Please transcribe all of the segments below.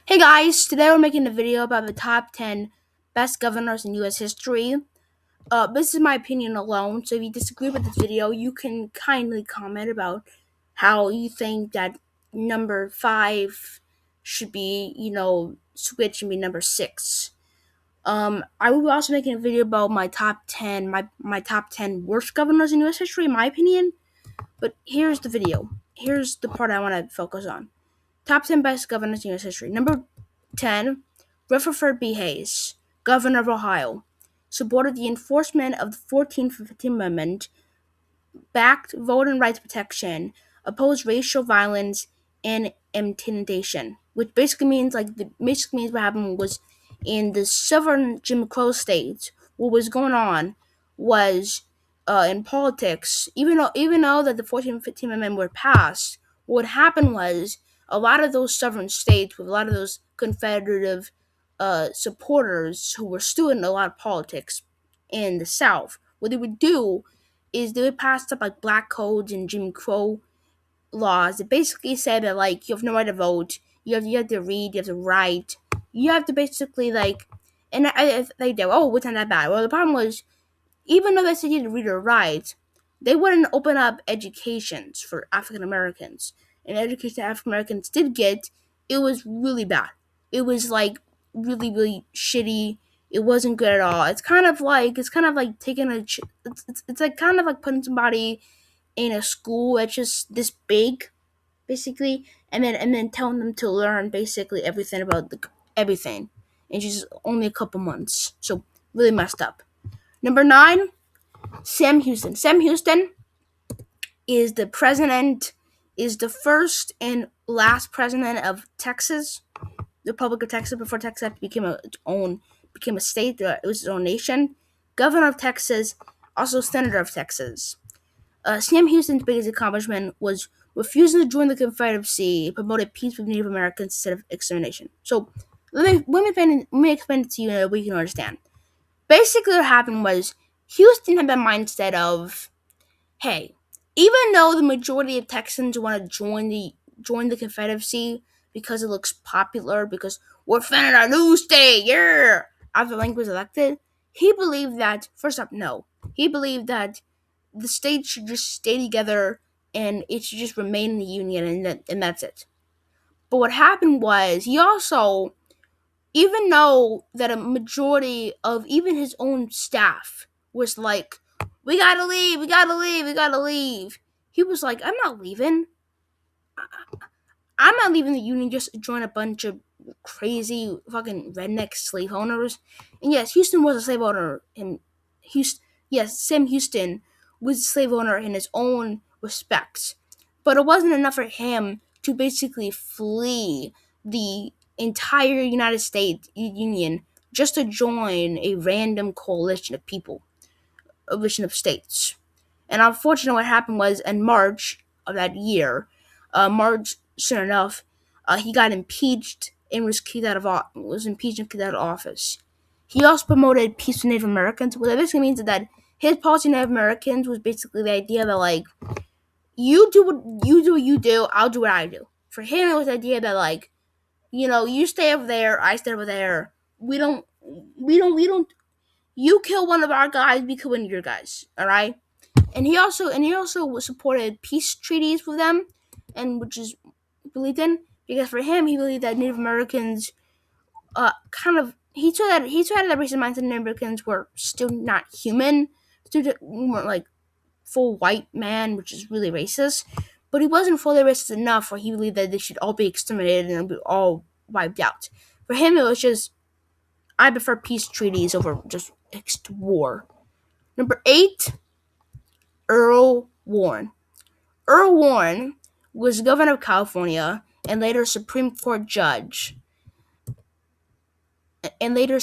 Hey guys, today we're making a video about the top 10 best governors in US history. This is my opinion alone, so if you disagree with this video, you can kindly comment about how you think that number 5 should be, switch and be number 6. I will be also making a video about my top 10, my top 10 worst governors in US history, in my opinion. But here's the video. Here's the part I want to focus on. Top 10 best governors in US history. Number 10, Rutherford B. Hayes, Governor of Ohio, supported the enforcement of the 14th Amendment, backed voting rights protection, opposed racial violence and intimidation, which basically means what happened was in the southern Jim Crow states. What was going on was in politics, even though that the 14th and 15th Amendment were passed, what happened was a lot of those southern states with a lot of those Confederative supporters who were still in a lot of politics in the South. What they would do is they would pass stuff like black codes and Jim Crow laws. It basically said that like you have no right to vote, you have to read, you have to write, you have to basically they did. Oh, what's not that bad? Well, the problem was even though they said you had to read or write, they wouldn't open up educations for African Americans. And the education African Americans did get, it was really bad. It was like really, really shitty. It wasn't good at all. It's kind of like taking it's like kind of like putting somebody in a school that's just this big, basically, and then telling them to learn basically everything about everything in just only a couple months. So really messed up. Number 9, Sam Houston. Sam Houston is the president, is the first and last president of Texas, the Republic of Texas, before Texas became a state. It was its own nation. Governor of Texas, also Senator of Texas. Sam Houston's biggest accomplishment was refusing to join the Confederacy and promoted peace with Native Americans instead of extermination. So let me explain it to you so we can understand. Basically, what happened was Houston had the mindset of, hey, even though the majority of Texans want to join the Confederacy because it looks popular, because we're founding our new state, yeah, after Lincoln was elected, he believed that, first up, no. He believed that the state should just stay together and it should just remain in the Union, and that's it. But what happened was he also, even though that a majority of even his own staff was like, we gotta leave, we gotta leave, we gotta leave, he was like, I'm not leaving. I'm not leaving the Union just to join a bunch of crazy fucking redneck slave owners. And yes, Houston was a slave owner. Yes, Sam Houston was a slave owner in his own respects. But it wasn't enough for him to basically flee the entire United States Union just to join a random coalition of people, a coalition of states. And unfortunately, what happened was in March of that year, March soon enough, he got impeached and was impeached and kicked out of office. He also promoted peace with Native Americans. What that basically means is that his policy on Native Americans was basically the idea that like you do, I'll do what I do. For him, it was the idea that like you stay over there, I stay over there. We don't. You kill one of our guys, we kill one of your guys. All right. And he also supported peace treaties with them, and which is believed in, because for him he believed that Native Americans kind of he saw that the racist mindset Native Americans were still not human, still weren't like full white man, which is really racist. But he wasn't fully racist enough where he believed that they should all be exterminated and be all wiped out. For him, it was just, I prefer peace treaties over just war. Number 8, Earl Warren. Earl Warren was governor of California and later Supreme Court judge, and later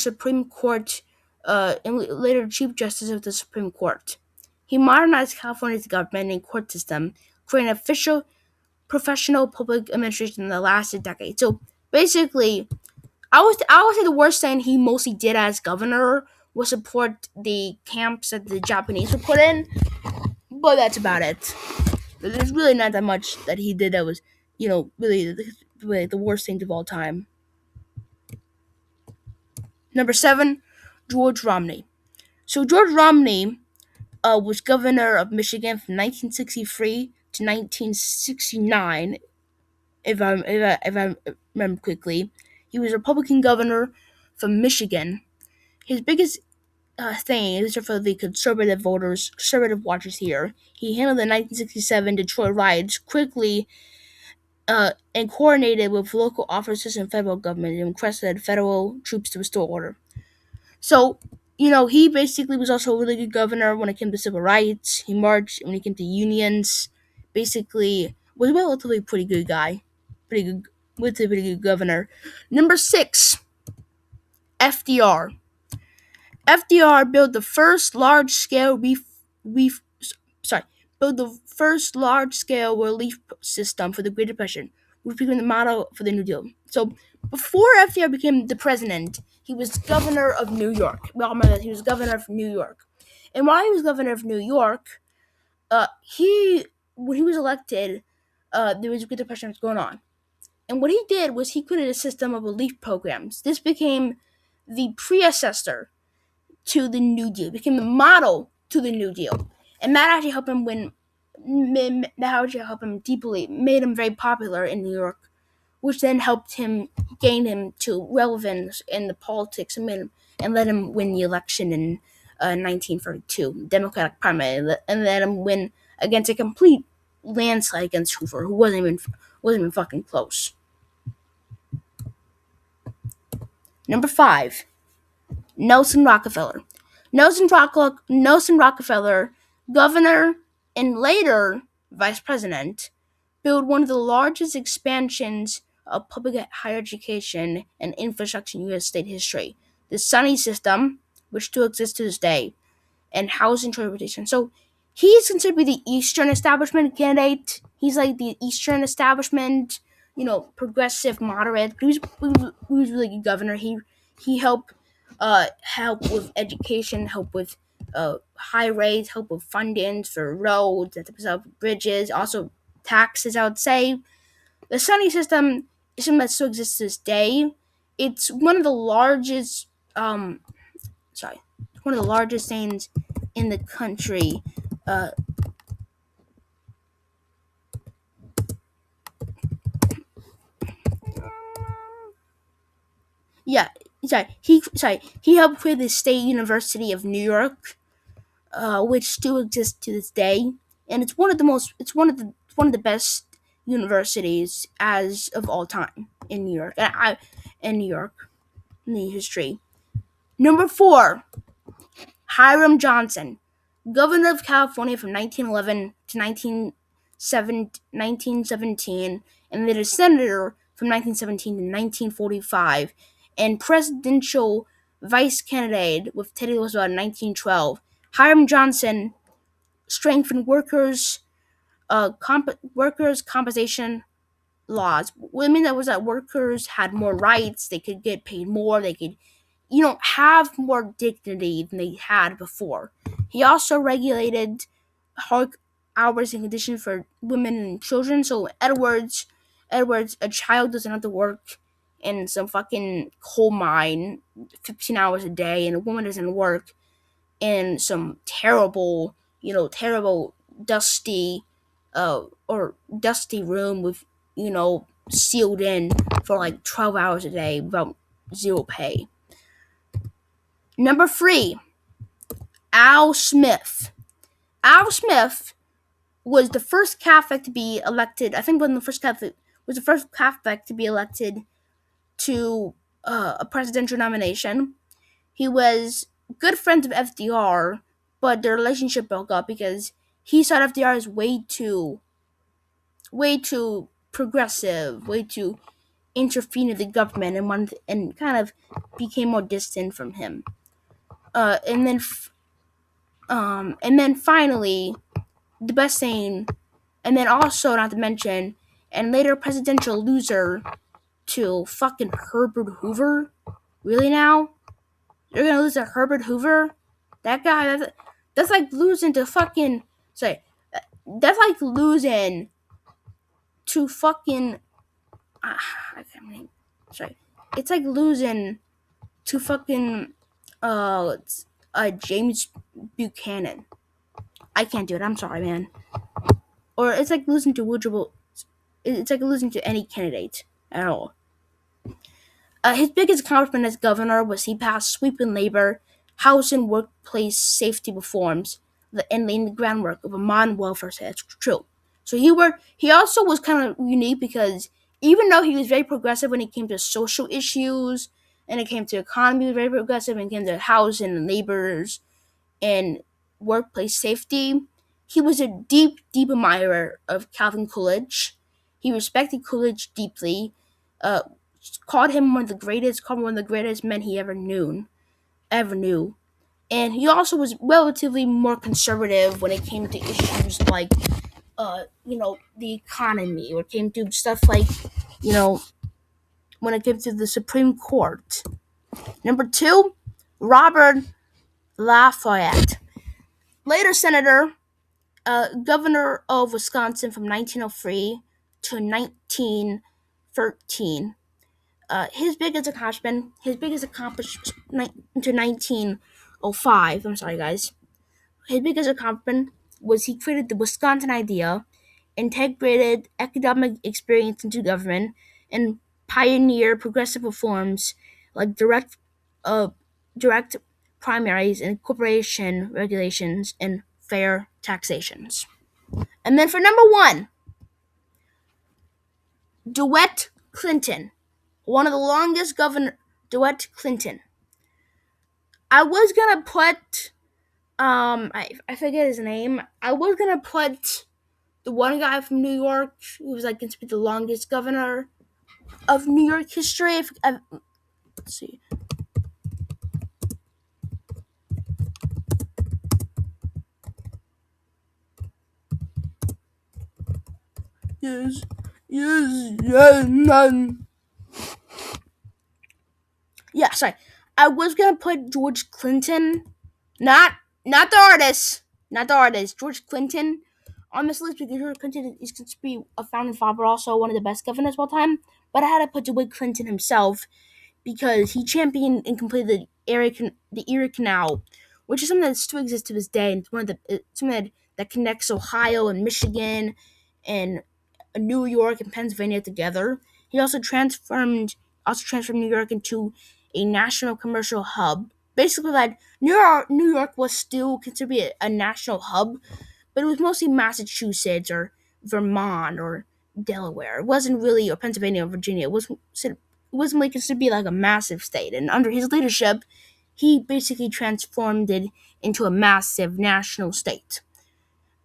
Chief Justice of the Supreme Court. He modernized California's government and court system, creating official, professional public administration that lasted decades. So basically, I would say the worst thing he mostly did as governor was support the camps that the Japanese were put in, but that's about it. There's really not that much that he did that was, really the worst things of all time. Number 7, George Romney. So George Romney was governor of Michigan from 1963 to 1969, if I remember quickly. He was a Republican governor from Michigan. His biggest thing is for the conservative voters, conservative watchers here. He handled the 1967 Detroit riots quickly and coordinated with local officers and federal government and requested federal troops to restore order. So, he basically was also a really good governor when it came to civil rights. He marched when it came to unions. Basically, was a relatively pretty good guy. Pretty good governor. Number 6, FDR. FDR built the first large-scale reef sorry, built the first large-scale relief system for the Great Depression, which became the model for the New Deal. So, before FDR became the president, he was governor of New York. Well, remember that he was governor of New York, and while he was governor of New York, he when he was elected, there was a Great Depression going on, and what he did was he created a system of relief programs. This became the predecessor to the New Deal, became the model to the New Deal, and that actually helped him win. That actually helped him deeply, made him very popular in New York, which then helped him gain him to relevance in the politics and let him win the election in 1932, Democratic primary, and let him win against a complete landslide against Hoover, who wasn't even fucking close. Number 5, Nelson Rockefeller. Nelson Rockefeller, governor and later vice president, built one of the largest expansions of public higher education and infrastructure in U.S. state history. The Sunny System, which still exists to this day, and housing transportation. So he's considered to be the Eastern establishment candidate. He's like the Eastern establishment, progressive, moderate. He was really good governor. He help with education, help with high rates, help with funding for roads, bridges, also taxes. I would say the Sunny System is something that still exists to this day. It's one of the largest. Sorry, one of the largest things in the country. Uh, yeah, he helped create the State University of New York, which still exists to this day, and it's one of the best universities as of all time in New York. In New York, in the history. Number 4, Hiram Johnson, governor of California from 1911 to 1917, and then a senator from 1917 to 1945, and presidential vice candidate with Teddy Roosevelt in 1912. Hiram Johnson strengthened workers' compensation laws. What it meant that was that workers had more rights, they could get paid more, they could have more dignity than they had before. He also regulated hard hours and conditions for women and children. So Edwards, a child doesn't have to work in some fucking coal mine 15 hours a day, and a woman doesn't work in some terrible dusty, or dusty room with, sealed in for like 12 hours a day without zero pay. Number 3, Al Smith. Al Smith was the first Catholic to be elected. I think was the first Catholic to be elected to a presidential nomination. He was good friends of FDR, but their relationship broke up because he saw FDR as way too progressive, way too interfering in the government, and kind of became more distant from him. And then finally, the best thing, and then also not to mention, and later presidential loser to fucking Herbert Hoover. Really now? You're gonna lose to Herbert Hoover? That guy, that's like losing to fucking, sorry, that's like losing to fucking, I can't remember. Sorry. It's like losing to fucking uh James Buchanan. I can't do it. I'm sorry, man. Or it's like losing to Woodrow. It's like losing to any candidate at all. His biggest accomplishment as governor was he passed sweeping labor, house, and workplace safety reforms and laying the groundwork of a modern welfare state. That's true. So he also was kind of unique because even though he was very progressive when it came to social issues and it came to economy, he was very progressive when it came to housing and laborers and workplace safety. He was a deep, deep admirer of Calvin Coolidge. He respected Coolidge deeply, uh, called him one of the greatest men he ever knew. And he also was relatively more conservative when it came to issues like, the economy, or it came to stuff like, you know, when it came to the Supreme Court. Number two, Robert Lafayette, later senator, governor of Wisconsin from 1903 to 1913. His biggest accomplishment to 1905. I'm sorry, guys. His biggest accomplishment was he created the Wisconsin idea, integrated academic experience into government, and pioneered progressive reforms like uh, direct primaries and corporation regulations and fair taxations. And then for number one, DeWitt Clinton, one of the longest governor. DeWitt Clinton. I was gonna put I forget his name. I was gonna put the one guy from New York who was like considered the longest governor of New York history. Let's see. Yes, none. Yeah, sorry. I was gonna put George Clinton, not not the artist, not the artist. George Clinton on this list because George Clinton is considered to be a founding father, also one of the best governors of all time. But I had to put DeWitt Clinton himself because he championed and completed the Erie Canal, which is something that still exists to this day, and it's one of something that connects Ohio and Michigan and New York and Pennsylvania together. He also transformed New York into a national commercial hub. Basically, like New York was still considered to be a national hub, but it was mostly Massachusetts or Vermont or Delaware. It wasn't really, or Pennsylvania or Virginia. It wasn't really considered to be like a massive state. And under his leadership, he basically transformed it into a massive national state,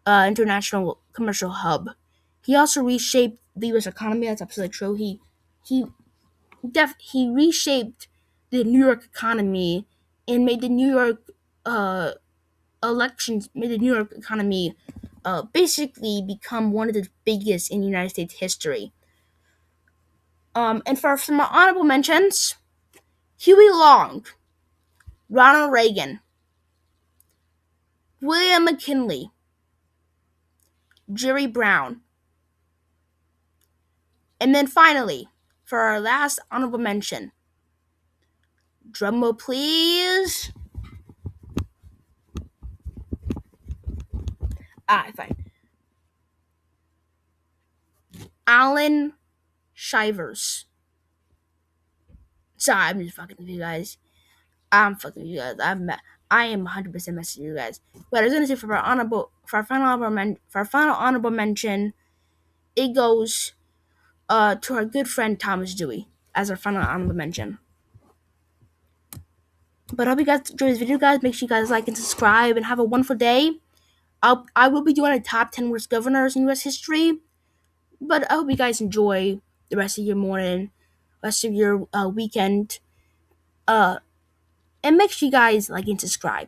international commercial hub. He also reshaped the U.S. economy. That's absolutely true. He he reshaped the New York economy and made the New York uh, made the New York economy basically become one of the biggest in United States history. And for some honorable mentions, Huey Long, Ronald Reagan, William McKinley, Jerry Brown, and then finally, for our last honorable mention, drumroll please. Fine. Alan Shivers. Sorry, I'm just fucking with you guys. I'm fucking with you guys. I am 100% messing with you guys. But I was gonna say for our final honorable mention, it goes to our good friend Thomas Dewey as our final honorable mention. But I hope you guys enjoy this video, guys. Make sure you guys like and subscribe and have a wonderful day. I will be doing a top 10 worst governors in U.S. history. But I hope you guys enjoy the rest of your morning, rest of your weekend. And make sure you guys like and subscribe.